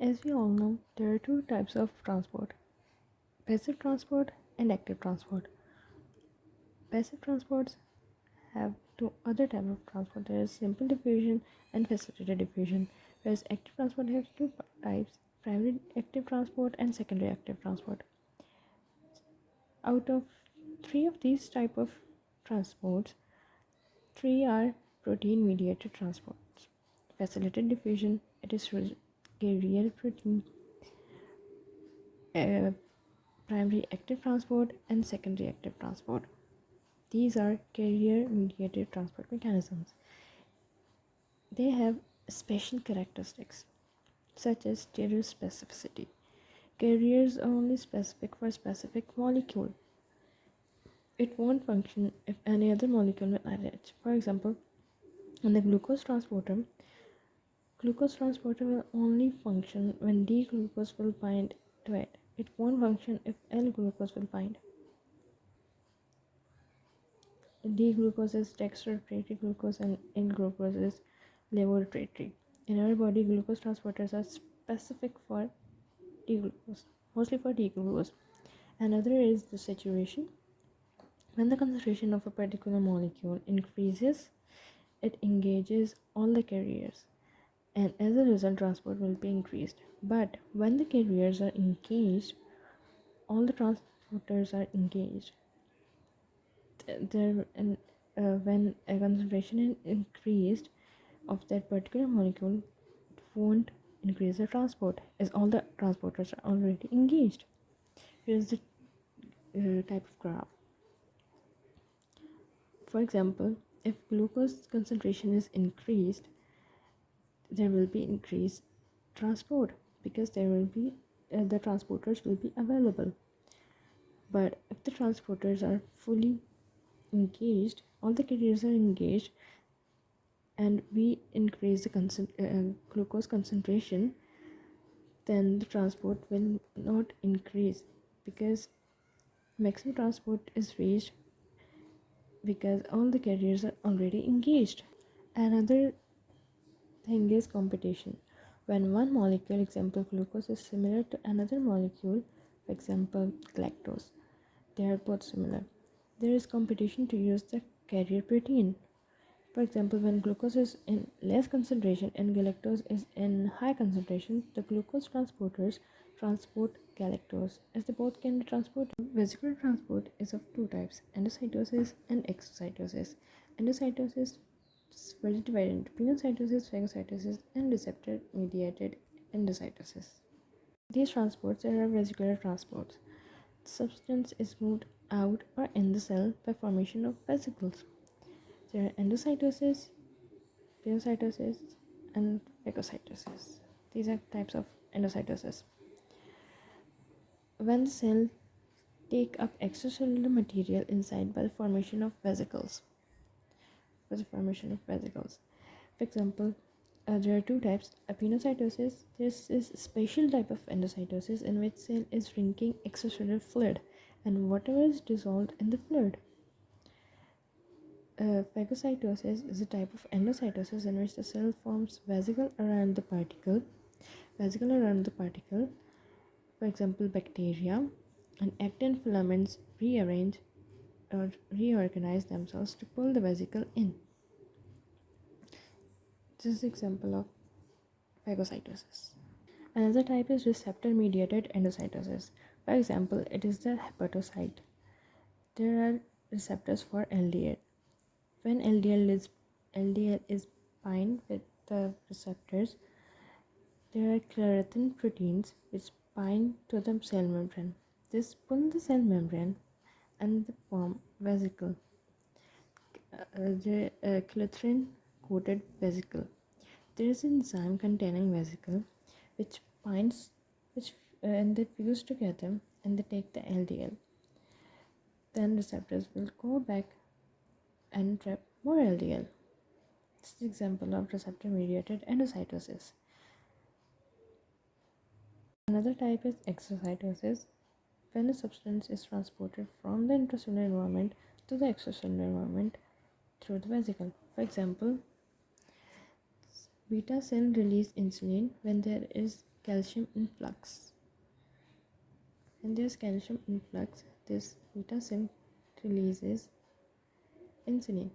As we all know, there are two types of transport: passive transport and active transport. Passive transports have two other types of transport. There is simple diffusion and facilitated diffusion, whereas active transport has two types: primary active transport and secondary active transport. Out of three of these type of transports, three are protein mediated transports. Facilitated diffusion, it is through carrier protein. Primary active transport and secondary active transport. These are carrier mediated transport mechanisms. They have special characteristics such as stereospecificity. Carriers are only specific for a specific molecule. It won't function if any other molecule will attach. For example, in the glucose transporter will only function when D-glucose will bind to it. It won't function if L-glucose will bind. D-glucose is dextrorotatory glucose and N-glucose is levorotatory. In our body, glucose transporters are specific for D-glucose, mostly for D-glucose. Another is the saturation. When the concentration of a particular molecule increases, it engages all the carriers, and as a result, transport will be increased. But when the carriers are engaged, all the transporters are engaged. When a concentration is increased of that particular molecule, it won't increase the transport, as all the transporters are already engaged. Here's the type of graph. For example, if glucose concentration is increased, there will be increased transport because there will be the transporters will be available. But if the transporters are fully engaged, all the carriers are engaged, and we increase the glucose concentration, then the transport will not increase because maximum transport is reached because all the carriers are already engaged. Another thing is competition. When one molecule, example glucose, is similar to another molecule, for example galactose, they are both similar, there is competition to use the carrier protein. For example, when glucose is in less concentration and galactose is in high concentration, the glucose transporters transport galactose as they both can be transported. Vesicular transport is of two types: endocytosis and exocytosis. Endocytosis is further divided into pinocytosis, phagocytosis, and receptor mediated endocytosis. These transports are vesicular transports. The substance is moved out or in the cell by formation of vesicles. There are endocytosis, pinocytosis, and phagocytosis. These are types of endocytosis. When the cell take up extracellular material inside by the formation of vesicles. For example, there are two types: pinocytosis. This is a special type of endocytosis in which cell is drinking extracellular fluid and whatever is dissolved in the fluid. Phagocytosis is a type of endocytosis in which the cell forms vesicle around the particle. For example, bacteria, and actin filaments rearrange or reorganize themselves to pull the vesicle in. This is an example of phagocytosis. Another type is receptor mediated endocytosis. For example, it is the hepatocyte. There are receptors for LDL. When LDL is bind with the receptors, there are clarithin proteins which bind to the cell membrane. This pull the cell membrane and they form vesicle. The clarithin coated vesicle. There is an enzyme containing vesicle which binds, and they fuse together and they take the LDL. Then receptors will go back and trap more LDL. This is an example of receptor mediated endocytosis. Another type is exocytosis, when a substance is transported from the intracellular environment to the extracellular environment through the vesicle. For example, beta cell release insulin when there is calcium influx. In this calcium influx, this beta cell releases insulin.